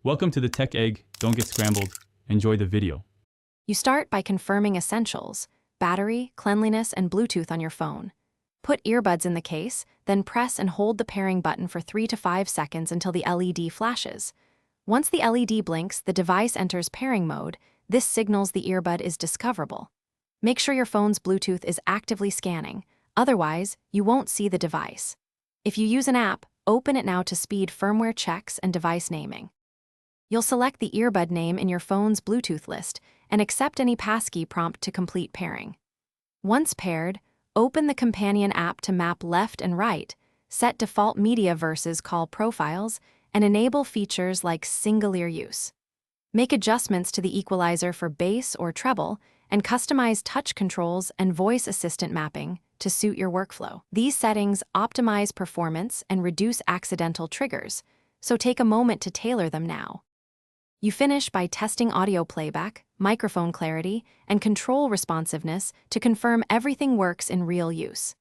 Welcome to the Tech Egg. Don't get scrambled. Enjoy the video. You start by confirming essentials: battery, cleanliness, and Bluetooth on your phone. Put earbuds in the case, then press and hold the pairing button for 3 to 5 seconds until the LED flashes. Once the LED blinks, the device enters pairing mode. This signals the earbud is discoverable. Make sure your phone's Bluetooth is actively scanning, otherwise, you won't see the device. If you use an app, open it now to speed firmware checks and device naming. You'll select the earbud name in your phone's Bluetooth list and accept any passkey prompt to complete pairing. Once paired, open the companion app to map left and right, set default media versus call profiles, and enable features like single-ear use. Make adjustments to the equalizer for bass or treble, and customize touch controls and voice assistant mapping to suit your workflow. These settings optimize performance and reduce accidental triggers, so take a moment to tailor them now. You finish by testing audio playback, microphone clarity, and control responsiveness to confirm everything works in real use.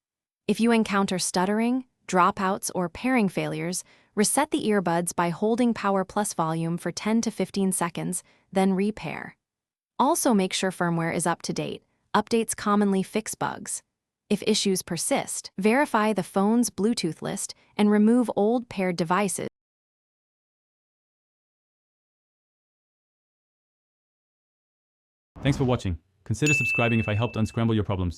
If you encounter stuttering, dropouts, or pairing failures, reset the earbuds by holding power plus volume for 10 to 15 seconds, then repair. Also make sure firmware is up to date. Updates commonly fix bugs. If issues persist, verify the phone's Bluetooth list and remove old paired devices. Thanks for watching. Consider subscribing if I helped unscramble your problems.